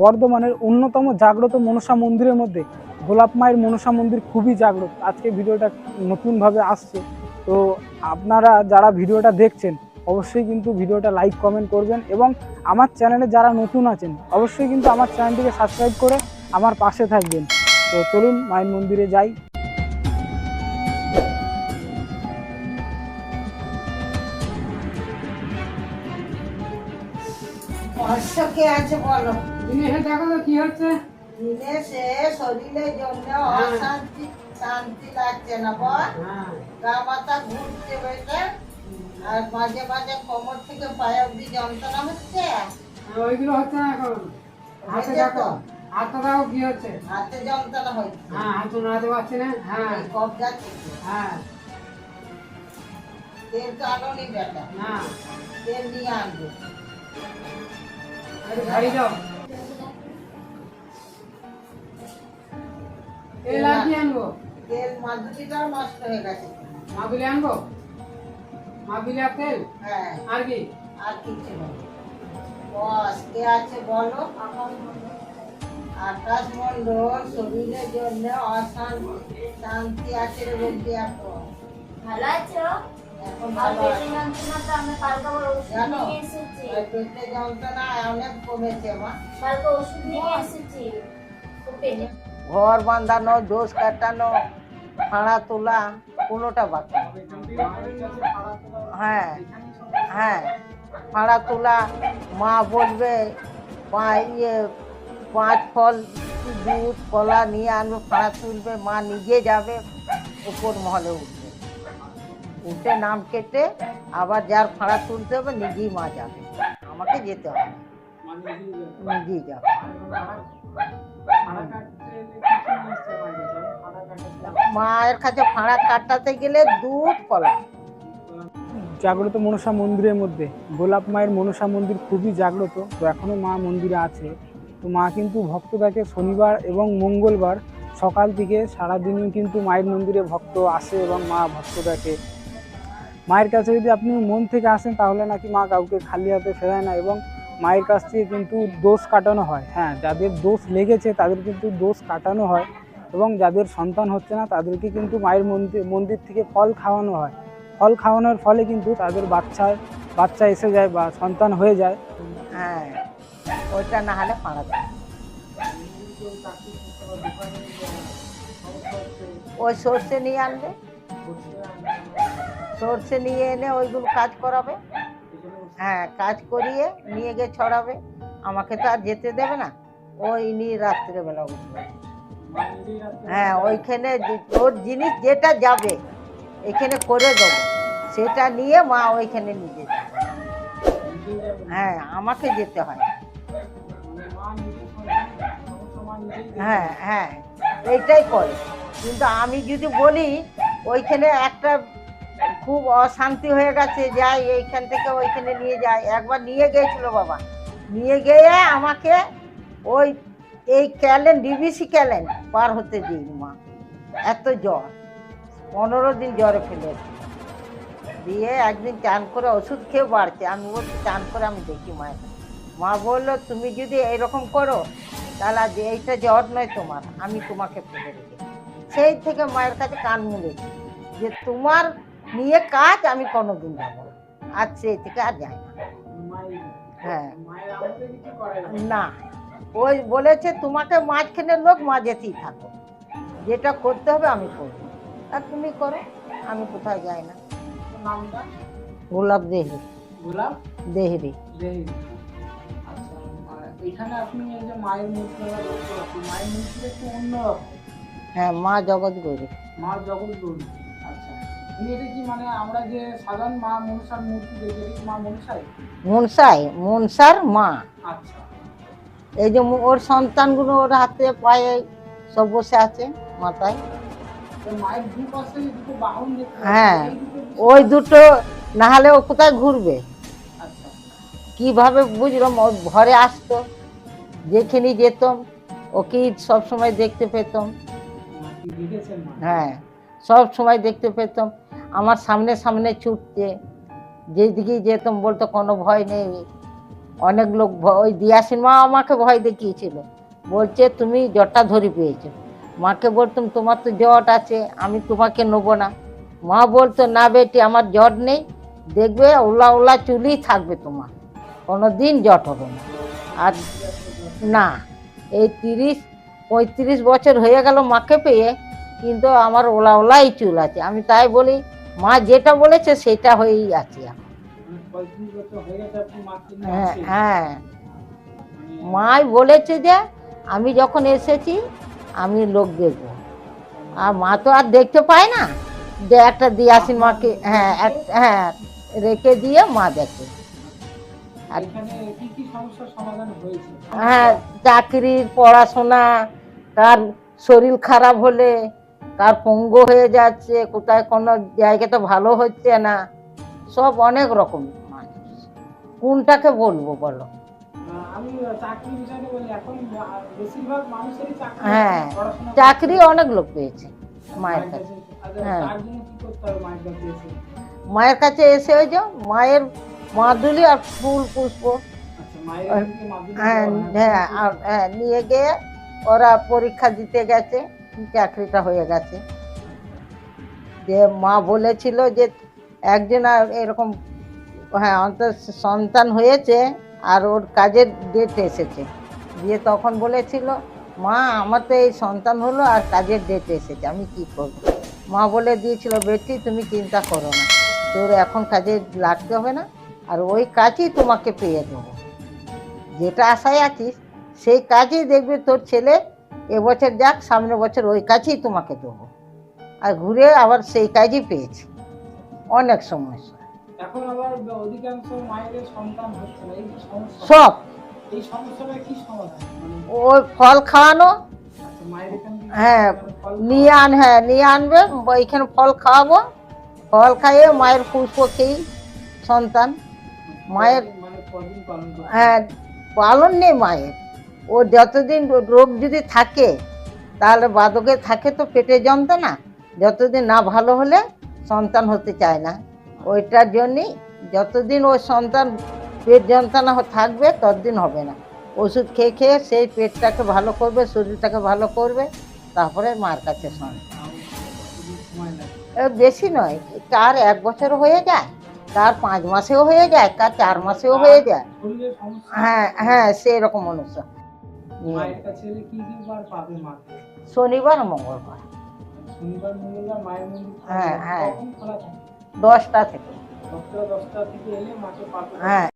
বর্ধমানের অন্যতম জাগ্রত মনসা মন্দিরের মধ্যে গোলাপ মায়ের মনসা মন্দির খুবই জাগ্রত। আজকে ভিডিওটা নতুনভাবে আসছে, তো আপনারা যারা ভিডিওটা দেখছেন অবশ্যই কিন্তু ভিডিওটা লাইক কমেন্ট করবেন এবং আমার চ্যানেলে যারা নতুন আছেন অবশ্যই কিন্তু আমার চ্যানেলটিকে সাবস্ক্রাইব করে আমার পাশে থাকবেন। তো চলুন মায়ের মন্দিরে যাই। কে আছে বলো? দিনে দেখো তো কি হচ্ছে। দিনে সে শরীরের জন্য অশান্তি শান্তি লাগছে না বল। গা মাথা ঘুরছে বেটে, আর মাঝে মাঝে কোমর থেকে পায়ে অব্দি যন্ত্রণা হচ্ছে। ওইগুলো হচ্ছে না এখন। হাতে দেখো, হাতে দেখো কি হচ্ছে। হাতে যন্ত্রণা হচ্ছে। হ্যাঁ, হাতে নাড়াতে পারছি না। হ্যাঁ, কফ যাচ্ছে। হ্যাঁ, তেল তো আনোনি বেটা, না তেল নিয়ে আনবো। গাড়ি যাও। তেল আর কি আনবো? তেল মাধুরীটাও নষ্ট হয়ে গেছে। মাগুলি আনবো? মাগুলি আর তেল? হ্যাঁ, আর কি? আর কিছু নেই। বস কে আছে বলো? আকাশ মন্ডল শরীরের জন্য অশান্তি শান্তি আছে রে বলছি। এখন ভালো আছো? এখন আর ভালো পেটে আছে। যন্ত্রণাটা আমি কালকে আবার ওষুধ জানো নিয়ে এসেছি। ওই পেটে যন্ত্রণা অনেক কমেছে মা। কালকে ওষুধ নিয়ে এসেছি। তো পেটে ঘর বাঁধানো, দোষ কাটানো, ভাড়া তোলা কোনোটা বাকি নেই। হ্যাঁ হ্যাঁ, ভাড়া তোলা। মা বলবে পাঁচ ফল দুধ কলা নিয়ে আনবে, ভাড়া তুলবে, মা নিজে যাবে উপর মহলে উঠবে, উঠে নাম কেটে আবার যার ভাড়া তুলতে হবে নিজেই মা যাবে, আমাকে যেতে হবে না, নিজেই যাবে। মায়ের কাছে ভাড়া কাটাতে গেলে দুধ কলা। জাগ্রত মনসা মন্দিরের মধ্যে গোলাপ মায়ের মনসা মন্দির খুবই জাগ্রত, তো এখনো মা মন্দিরে আছে। তো মা কিন্তু ভক্ত দেখে শনিবার এবং মঙ্গলবার সকাল থেকে সারাদিনই কিন্তু মায়ের মন্দিরে ভক্ত আসে এবং মা ভক্ত দেখে। মায়ের কাছে যদি আপনি মন থেকে আসেন তাহলে নাকি মা কাউকে খালি হাতে ফেরায় না এবং মায়ের কাছ থেকে কিন্তু দোষ কাটানো হয়। হ্যাঁ, যাদের দোষ লেগেছে তাদের কিন্তু দোষ কাটানো হয় এবং যাদের সন্তান হচ্ছে না তাদেরকে কিন্তু মায়ের মন্দির থেকে ফল খাওয়ানো হয়। ফল খাওয়ানোর ফলে কিন্তু তাদের বাচ্চা এসে যায় বা সন্তান হয়ে যায়। হ্যাঁ, ওইটা না হলে পাড়া যায়। ওই সর্ষে নিয়ে আনবে, সর্ষে নিয়ে এনে ওইগুলো কাজ করাবে। হ্যাঁ, কাজ করিয়ে নিয়ে গিয়ে ছড়াবে। আমাকে তো আর যেতে দেবে না, ওই নিয়ে রাত্রেবেলা উঠবে। হ্যাঁ, ওইখানে ওর জিনিস যেটা যাবে এখানে করে দেবো, সেটা নিয়ে মা ওইখানে নিজে যাবে। হ্যাঁ, আমাকে যেতে হয়। হ্যাঁ হ্যাঁ, এইটাই করে। কিন্তু আমি যদি বলি ওইখানে একটা খুব অশান্তি হয়ে গেছে, যাই এইখান থেকে ওইখানে নিয়ে যায়। একবার নিয়ে গিয়েছিল বাবা, নিয়ে গিয়ে আমাকে ওই এই ক্যালেন ডিবিসি ক্যালেন পার হতে দিই মা। এত জ্বর, 15 দিন জ্বরে ফেলেছে। দিয়ে একদিন চান করে ওষুধ খেয়ে বাড়ছে। আমি বলছি চান করে আমি দেখি মায়ের। মা বললো তুমি যদি এইরকম করো তাহলে আজ এইটা জ্বর নয় তোমার, আমি তোমাকে ফেলে রেখে। সেই থেকে মায়ের কাছে কান মুড়েছি যে তোমার নিয়ে কাজ আমি কোনোদিন যাবো না। আর সেই থেকে আর যাই না। হ্যাঁ না, ওই বলেছে তোমাকে মাঝখানের লোক মা যেতেই থাকো, যেটা করতে হবে আমি করবো, আর তুমি করো, আমি কোথায় যাই না। নামটা গোলাপ দেহরি। গোলাপ দেহরি। এখানে আপনি এই যে মায়ের মূর্তি মায়ের মূর্তিটা একটু অন্যরকম। হ্যাঁ, মা জগৎ গৌরী। মা জগৎগৌরী। আচ্ছা, এটা কি মানে আমরা যে সাধারণ মা মনসার মূর্তি দেখি এটা কি মা মনসাই? মনসার মা। আচ্ছা, এই যে ওর সন্তানগুলো ওর হাতে পায়ে সব বসে আছে মাথায়। মায়ের দুপাশে দুটো বাহন দেখতে। হ্যাঁ, ওই দুটো না হলে ও কোথায় ঘুরবে? আচ্ছা, কিভাবে বুঝলাম? ও ঘরে আসতো, যেখানে যেতাম ওকে সব সময় দেখতে পেতাম। হ্যাঁ, সব সময় দেখতে পেতাম। আমার সামনে সামনে ছুটছে, যেদিকেই যেতাম বলতো কোনো ভয় নেই, অনেক লোক ওই দিয়াসিন মা আমাকে ভয় দেখিয়েছিল, বলছে তুমি জ্বরটা ধরে পেয়েছো। মাকে বলতাম তোমার তো জ্বর আছে, আমি তোমাকে নেবো না। মা বলতো না বেটি আমার জ্বর নেই, দেখবে ওলা ওলা চুলই থাকবে, তোমার কোনো দিন জ্বর হবে না। আর না, এই 30-35 বছর হয়ে গেল মাকে পেয়ে, কিন্তু আমার ওলা ওলাই চুল আছে। আমি তাই বলি মা যেটা বলেছে সেটা হয়েই আছে এখন। 35 বছর হয়ে গেছে আপনি মাকে নিয়ে হ্যাঁ আছেন। হ্যাঁ, মাই বলেছে যে আমি যখন এসেছি আমি লোক দেখবো, আর মা তো আর দেখতে পায় না, যে একটা দিয়াসিন মাকে হ্যাঁ রেখে দিয়ে মা দেখে। আর এখানে কি কি সমস্যার সমাধান হয়েছে? হ্যাঁ, চাকরির, পড়াশোনা, কার শরীর খারাপ হলে, কার পঙ্গু হয়ে যাচ্ছে, কোথায় কোনো জায়গাটা ভালো হচ্ছে না, সব অনেক রকম মানুষ। কোনটাকে বলবো বলো? আমি চাকরি বিষয়ে বলি, এখন বেশিরভাগ মানুষেরই চাকরি হ্যাঁ, আছে, পড়াশোনা চাকরি অনেক লোক পেয়েছে মায়ের কাছে। আচ্ছা, হ্যাঁ। তার জন্য কি করতে হবে মায়ের কাছে এসে? মায়ের কাছে এসে ওই যে মায়ের মাদুলি আর ফুল পুষ্প আচ্ছা, মায়ের এদিকে মাধ্যমিক হ্যাঁ দেওয়া হয়। হ্যাঁ নিয়ে গিয়ে ওরা পরীক্ষা দিতে গেছে, চাকরিটা হয়ে গেছে। যে মা বলেছিল যে একজন আর এরকম হ্যাঁ অন্তত সন্তান হয়েছে আর ওর কাজের ডেট এসেছে, দিয়ে তখন বলেছিল মা আমার তো এই সন্তান হলো আর কাজের ডেট এসেছে, আমি কি করব? মা বলে দিয়েছিল বেটি তুমি চিন্তা করো না, তোর এখন কাজে লাগতে হবে না, আর ওই কাজই তোমাকে পেয়ে দেবো, যেটা আশায় আছিস সেই কাজই দেখবে তোর ছেলে এবছর যাক, সামনের বছর ওই কাজই তোমাকে দেবো। আর ঘুরে আবার সেই কাজই পেয়েছি। অনেক সমস্যা, এখন আবার অধিকাংশ মায়ের সন্তান হচ্ছে না, এই যে সমস্যা, সব এই সমস্যাটা কি সমাধান? মানে ওই ফল খাওয়ানো, আচ্ছা, মায়ের এখান থেকে হ্যাঁ ফল নিয়ে আনবে, ওইখানে ফল খাওয়াবো, ফল খাইয়ে মায়ের পুষ্প খেয়েই সন্তান। মায়ের মানে কদিন পালন করতে হবে? হ্যাঁ পালন নেই মায়ের, ও যতদিন রোগ যদি থাকে তাহলে বাদকে থাকে তো পেটে যন্ত্রণা, যতদিন না ভালো হলে সন্তান হতে চায় না। ওইটার জন্যই যতদিন ওই সন্তান পেট যন্ত্রণা থাকবে ততদিন হবে না। ওষুধ খেয়ে খেয়ে সেই পেটটাকে ভালো করবে, শরীরটাকে ভালো করবে, তারপরে মার কাছে সন্তান। কতদিন সময় লাগে? বেশি নয়, কার 1 বছর হয়ে যায়, কার 5 মাসেও হয়ে যায়, কার 4 মাসেও হয়ে যায়। শরীরের সমস্যা? হ্যাঁ হ্যাঁ সেই রকম অনুষ্ঠান। মায়ের কাছে এলে কি কি বার পাবে মাকে? শনিবার মঙ্গলবার শনিবার মঙ্গলবার মায়ের মন্দির খোলা হ্যাঁ, থাকে। হ্যাঁ। কখন খোলা থাকে? 10টা থেকে। 10টা থেকে এলে মাকে পাবে। হ্যাঁ।